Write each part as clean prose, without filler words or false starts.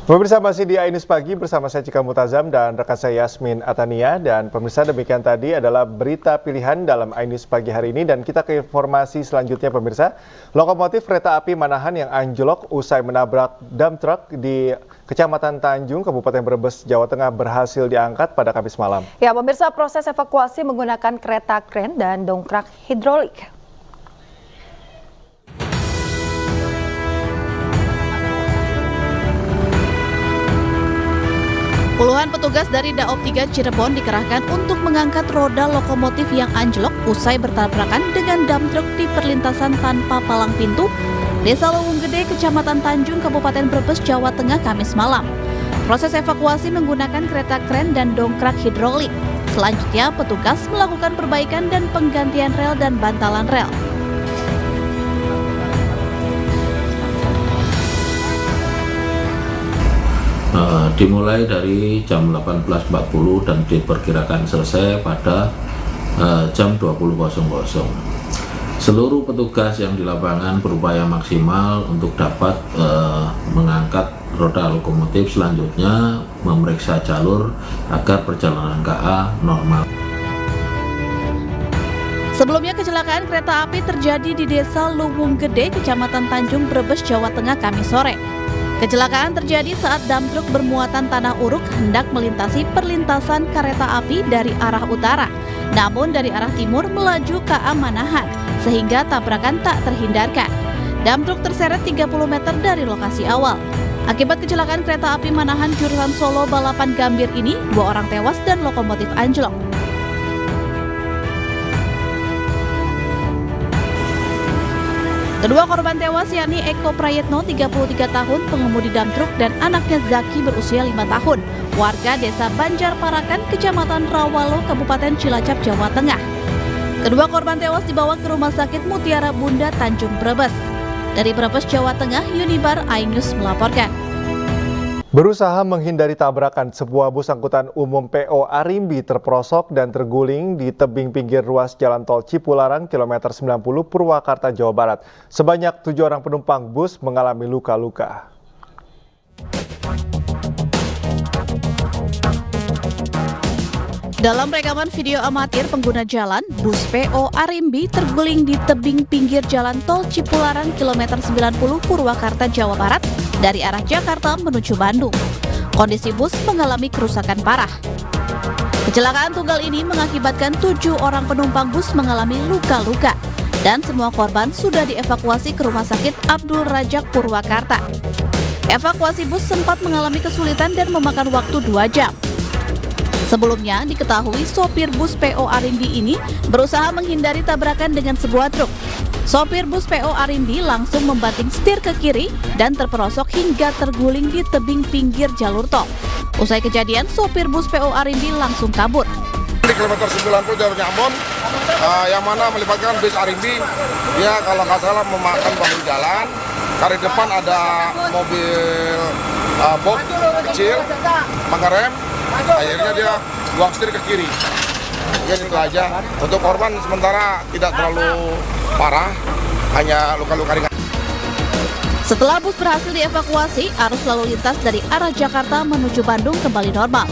Pemirsa masih di Ainus Pagi bersama saya Cika Mutazam dan rekan saya Yasmin Atania. Dan pemirsa demikian tadi adalah berita pilihan dalam Ainus Pagi hari ini. Dan kita ke informasi selanjutnya pemirsa. Lokomotif kereta api Manahan yang anjlok usai menabrak dump truck di Kecamatan Tanjung, Kabupaten Brebes, Jawa Tengah berhasil diangkat pada Kamis malam. Ya pemirsa, proses evakuasi menggunakan kereta kren dan dongkrak hidrolik. Puluhan petugas dari Daop 3 Cirebon dikerahkan untuk mengangkat roda lokomotif yang anjlok usai bertabrakan dengan dump truck di perlintasan tanpa palang pintu, Desa Lowung Gede, Kecamatan Tanjung, Kabupaten Brebes, Jawa Tengah, Kamis malam. Proses evakuasi menggunakan kereta kren dan dongkrak hidrolik. Selanjutnya, petugas melakukan perbaikan dan penggantian rel dan bantalan rel. Dimulai dari jam 18.40 dan diperkirakan selesai pada jam 20.00. Seluruh petugas yang di lapangan berupaya maksimal untuk dapat mengangkat roda lokomotif, selanjutnya memeriksa jalur agar perjalanan KA normal. Sebelumnya kecelakaan kereta api terjadi di Desa Lowung Gede, Kecamatan Tanjung, Brebes, Jawa Tengah, Kamis sore. Kecelakaan terjadi saat dump truk bermuatan tanah uruk hendak melintasi perlintasan kereta api dari arah utara, namun dari arah timur melaju KA Manahan, sehingga tabrakan tak terhindarkan. Dump truk terseret 30 meter dari lokasi awal. Akibat kecelakaan kereta api Manahan jurusan Solo Balapan Gambir ini, 2 orang tewas dan lokomotif anjlok. Kedua korban tewas yakni Eko Prayetno 33 tahun pengemudi dump truk dan anaknya Zaki berusia 5 tahun, warga Desa Banjar Parakan, Kecamatan Rawalo, Kabupaten Cilacap, Jawa Tengah. Kedua korban tewas dibawa ke Rumah Sakit Mutiara Bunda Tanjung Brebes. Dari Brebes, Jawa Tengah, Yunibar Ainus melaporkan. Berusaha menghindari tabrakan, sebuah bus angkutan umum PO Arimbi terperosok dan terguling di tebing pinggir ruas Jalan Tol Cipularang, kilometer 90, Purwakarta, Jawa Barat. Sebanyak 7 orang penumpang bus mengalami luka-luka. Dalam rekaman video amatir pengguna jalan, bus PO Arimbi terguling di tebing pinggir Jalan Tol Cipularang, kilometer 90, Purwakarta, Jawa Barat, dari arah Jakarta menuju Bandung. Kondisi bus mengalami kerusakan parah. Kecelakaan tunggal ini mengakibatkan 7 orang penumpang bus mengalami luka-luka, dan semua korban sudah dievakuasi ke Rumah Sakit Abdul Rajak Purwakarta. Evakuasi bus sempat mengalami kesulitan dan memakan waktu 2 jam. Sebelumnya diketahui sopir bus PO Arimbi ini berusaha menghindari tabrakan dengan sebuah truk. Sopir bus PO Arimbi langsung membanting setir ke kiri dan terperosok hingga terguling di tebing pinggir jalur tol. Usai kejadian, sopir bus PO Arimbi langsung kabur. Di kilometer 90 jalur Ambon, yang mana melibatkan bus Arimbi, dia kalau nggak salah memakan bahu jalan. Dari depan ada mobil box kecil, pakai rem. Akhirnya dia buang setir ke kiri. Ya itu aja. Untuk korban sementara tidak terlalu parah, hanya luka-luka ringan. Setelah bus berhasil dievakuasi, arus lalu lintas dari arah Jakarta menuju Bandung kembali normal.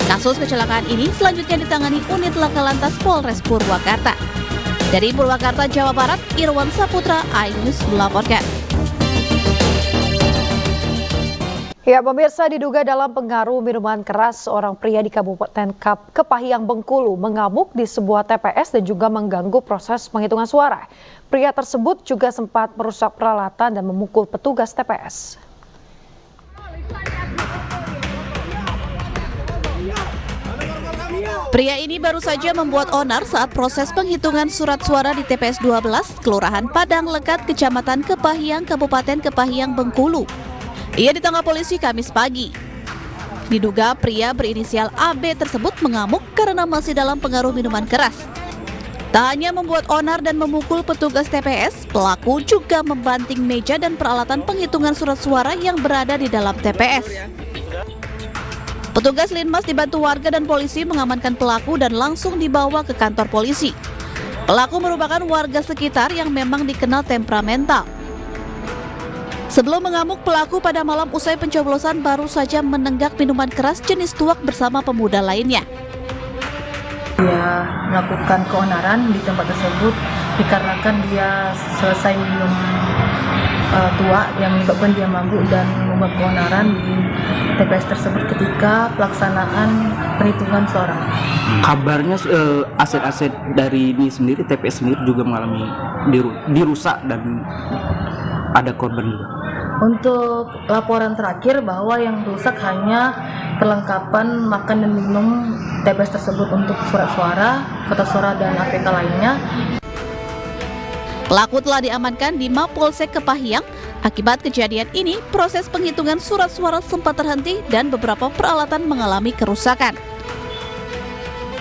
Kasus kecelakaan ini selanjutnya ditangani unit Laka Lantas Polres Purwakarta. Dari Purwakarta, Jawa Barat, Irwan Saputra, Ainus melaporkan. Ya pemirsa, diduga dalam pengaruh minuman keras, seorang pria di Kabupaten Kepahyang, Bengkulu mengamuk di sebuah TPS dan juga mengganggu proses penghitungan suara. Pria tersebut juga sempat merusak peralatan dan memukul petugas TPS. Pria ini baru saja membuat onar saat proses penghitungan surat suara di TPS 12, Kelurahan Padang Lekat, Kecamatan Kepahyang, Kabupaten Kepahyang, Bengkulu. Ia ditangkap polisi Kamis pagi. Diduga pria berinisial AB tersebut mengamuk karena masih dalam pengaruh minuman keras. Tak hanya membuat onar dan memukul petugas TPS, pelaku juga membanting meja dan peralatan penghitungan surat suara yang berada di dalam TPS. Petugas Linmas dibantu warga dan polisi mengamankan pelaku dan langsung dibawa ke kantor polisi. Pelaku merupakan warga sekitar yang memang dikenal temperamental. Sebelum mengamuk, pelaku pada malam usai pencoblosan baru saja menenggak minuman keras jenis tuak bersama pemuda lainnya. Dia melakukan keonaran di tempat tersebut dikarenakan dia selesai minum tuak yang menyebabkan dia mabuk dan membuat keonaran di TPS tersebut ketika pelaksanaan perhitungan suara. Kabarnya aset-aset dari ini sendiri, TPS sendiri juga mengalami dirusak dan ada korban juga. Untuk laporan terakhir bahwa yang rusak hanya perlengkapan makan dan minum TPS tersebut untuk surat suara, kotak suara dan APK lainnya. Pelaku telah diamankan di Mapolsek Kepahyang. Akibat kejadian ini, proses penghitungan surat suara sempat terhenti dan beberapa peralatan mengalami kerusakan.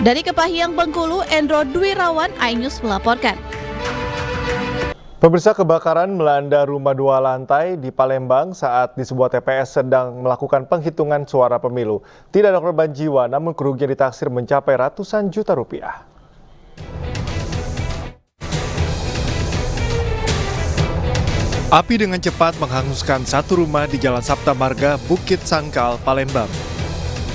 Dari Kepahyang, Bengkulu, Endro Dwirawan, iNews melaporkan. Pemirsa, kebakaran melanda rumah 2 lantai di Palembang saat di sebuah TPS sedang melakukan penghitungan suara pemilu. Tidak ada korban jiwa, namun kerugian ditaksir mencapai ratusan juta rupiah. Api dengan cepat menghanguskan satu rumah di Jalan Sapta Marga, Bukit Sangkal, Palembang.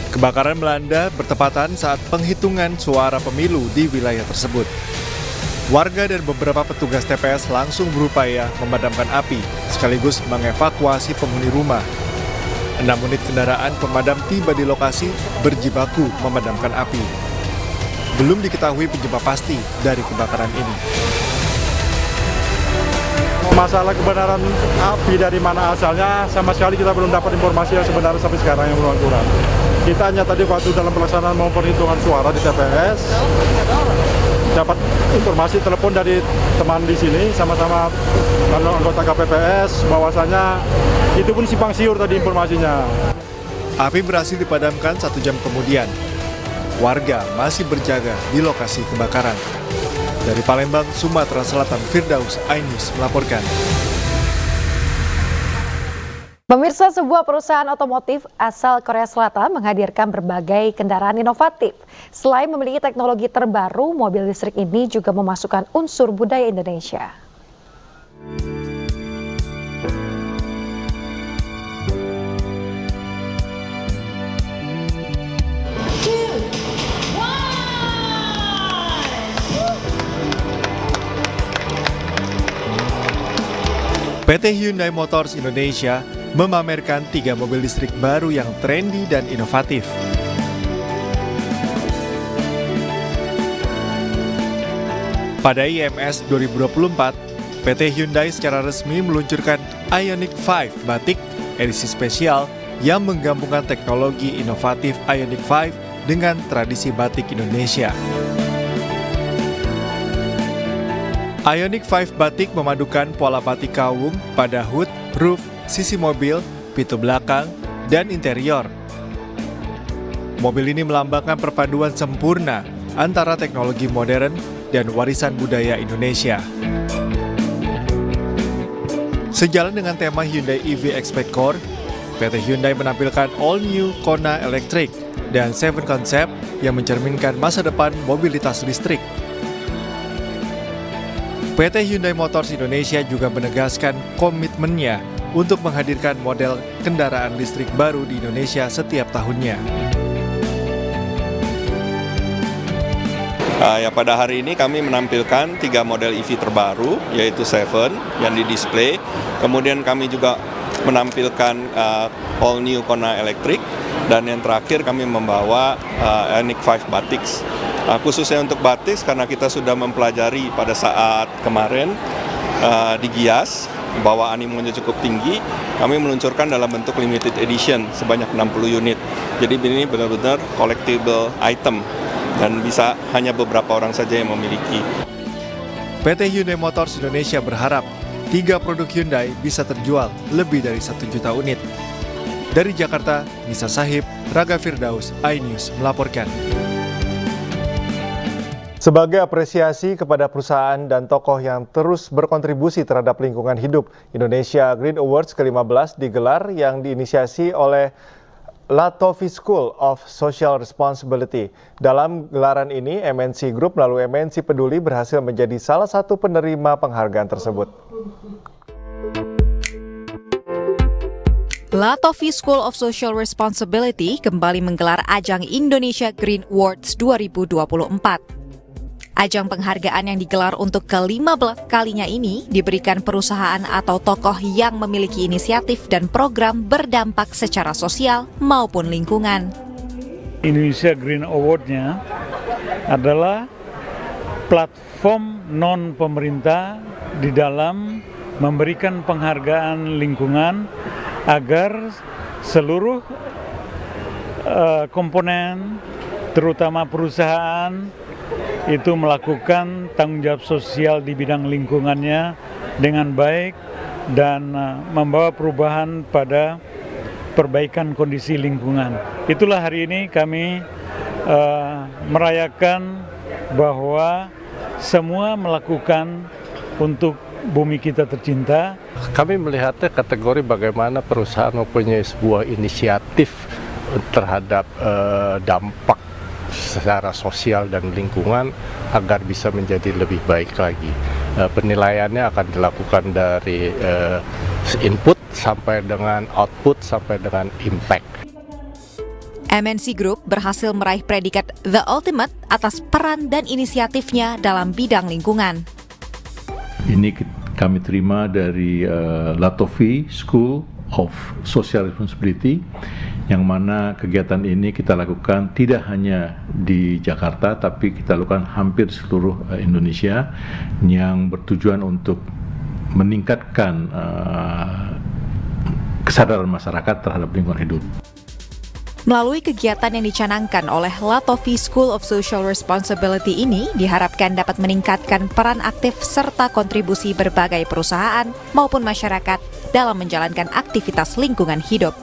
Kebakaran melanda bertepatan saat penghitungan suara pemilu di wilayah tersebut. Warga dan beberapa petugas TPS langsung berupaya memadamkan api, sekaligus mengevakuasi penghuni rumah. 6 unit kendaraan pemadam tiba di lokasi berjibaku memadamkan api. Belum diketahui penyebab pasti dari kebakaran ini. Masalah kebenaran api dari mana asalnya, sama sekali kita belum dapat informasi yang sebenarnya sampai sekarang yang belum kurang. Kita hanya tadi waktu dalam pelaksanaan mau perhitungan suara di TPS, dapat informasi telepon dari teman di sini sama-sama anggota KPPS bahwasanya itu pun simpang siur tadi informasinya. Api berhasil dipadamkan 1 jam kemudian. Warga masih berjaga di lokasi kebakaran. Dari Palembang, Sumatera Selatan, Firdaus, iNews melaporkan. Pemirsa, sebuah perusahaan otomotif asal Korea Selatan menghadirkan berbagai kendaraan inovatif. Selain memiliki teknologi terbaru, mobil listrik ini juga memasukkan unsur budaya Indonesia. PT Hyundai Motors Indonesia memamerkan 3 mobil listrik baru yang trendy dan inovatif. Pada IMS 2024, PT Hyundai secara resmi meluncurkan Ioniq 5 Batik edisi spesial yang menggabungkan teknologi inovatif Ioniq 5 dengan tradisi batik Indonesia. Ioniq 5 Batik memadukan pola batik kawung pada hood, roof, sisi mobil, pintu belakang, dan interior. Mobil ini melambangkan perpaduan sempurna antara teknologi modern dan warisan budaya Indonesia. Sejalan dengan tema Hyundai EV Expect Core, PT Hyundai menampilkan all-new Kona Electric dan 7 Concept yang mencerminkan masa depan mobilitas listrik. PT Hyundai Motors Indonesia juga menegaskan komitmennya untuk menghadirkan model kendaraan listrik baru di Indonesia setiap tahunnya. Pada hari ini kami menampilkan 3 model EV terbaru, yaitu 7 yang di-display. Kemudian kami juga menampilkan all new Kona Electric. Dan yang terakhir kami membawa Ioniq 5 Batiks. Khususnya untuk Batiks karena kita sudah mempelajari pada saat kemarin di Gias bahwa animonya cukup tinggi, kami meluncurkan dalam bentuk limited edition sebanyak 60 unit. Jadi ini benar-benar collectible item dan bisa hanya beberapa orang saja yang memiliki. PT Hyundai Motors Indonesia berharap 3 produk Hyundai bisa terjual lebih dari 1 juta unit. Dari Jakarta, Nisa Sahib, Raga Firdaus, iNews melaporkan. Sebagai apresiasi kepada perusahaan dan tokoh yang terus berkontribusi terhadap lingkungan hidup, Indonesia Green Awards ke-15 digelar yang diinisiasi oleh Latofi School of Social Responsibility. Dalam gelaran ini, MNC Group melalui MNC Peduli berhasil menjadi salah satu penerima penghargaan tersebut. Latofi School of Social Responsibility kembali menggelar ajang Indonesia Green Awards 2024. Ajang penghargaan yang digelar untuk ke-15 kalinya ini diberikan perusahaan atau tokoh yang memiliki inisiatif dan program berdampak secara sosial maupun lingkungan. Indonesia Green Award-nya adalah platform non-pemerintah di dalam memberikan penghargaan lingkungan agar seluruh komponen, terutama perusahaan, itu melakukan tanggung jawab sosial di bidang lingkungannya dengan baik dan membawa perubahan pada perbaikan kondisi lingkungan. Itulah hari ini kami merayakan bahwa semua melakukan untuk bumi kita tercinta. Kami melihatnya kategori bagaimana perusahaan mempunyai sebuah inisiatif terhadap dampak secara sosial dan lingkungan agar bisa menjadi lebih baik lagi. Penilaiannya akan dilakukan dari input sampai dengan output sampai dengan impact. MNC Group berhasil meraih predikat The Ultimate atas peran dan inisiatifnya dalam bidang lingkungan. Ini kami terima dari Latofi School of Social Responsibility, yang mana kegiatan ini kita lakukan tidak hanya di Jakarta, tapi kita lakukan hampir seluruh Indonesia, yang bertujuan untuk meningkatkan kesadaran masyarakat terhadap lingkungan hidup. Melalui kegiatan yang dicanangkan oleh Latofi School of Social Responsibility ini diharapkan dapat meningkatkan peran aktif serta kontribusi berbagai perusahaan maupun masyarakat dalam menjalankan aktivitas lingkungan hidup.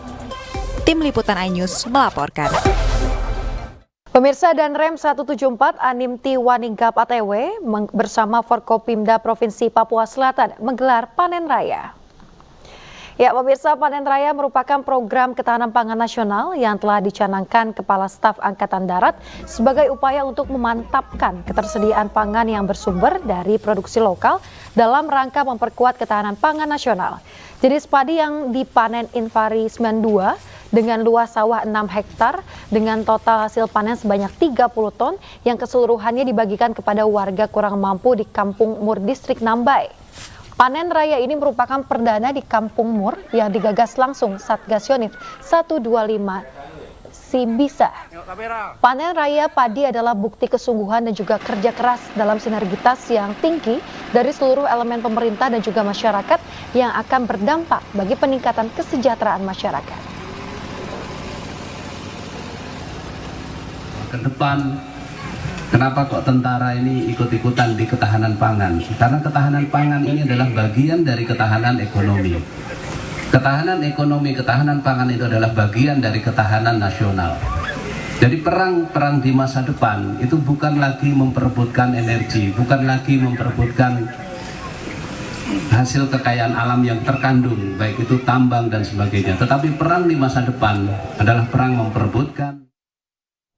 Tim Liputan iNews melaporkan. Pemirsa, dan Rem 174 Animti Wanigap ATW bersama Forkopimda Provinsi Papua Selatan menggelar panen raya. Ya, pemirsa, panen raya merupakan program ketahanan pangan nasional yang telah dicanangkan Kepala Staf Angkatan Darat sebagai upaya untuk memantapkan ketersediaan pangan yang bersumber dari produksi lokal dalam rangka memperkuat ketahanan pangan nasional. Jenis padi yang dipanen Invari 92 dengan luas sawah 6 hektar dengan total hasil panen sebanyak 30 ton yang keseluruhannya dibagikan kepada warga kurang mampu di Kampung Mur Distrik Nambai. Panen raya ini merupakan perdana di Kampung Mur yang digagas langsung Satgas Yonif 125 Simbisa. Panen raya padi adalah bukti kesungguhan dan juga kerja keras dalam sinergitas yang tinggi dari seluruh elemen pemerintah dan juga masyarakat yang akan berdampak bagi peningkatan kesejahteraan masyarakat. Ke depan, kenapa kok tentara ini ikut-ikutan di ketahanan pangan? Karena ketahanan pangan ini adalah bagian dari ketahanan ekonomi. Ketahanan ekonomi, ketahanan pangan itu adalah bagian dari ketahanan nasional. Jadi perang di masa depan itu bukan lagi memperebutkan energi, bukan lagi memperebutkan hasil kekayaan alam yang terkandung, baik itu tambang dan sebagainya. Tetapi perang di masa depan adalah perang memperebutkan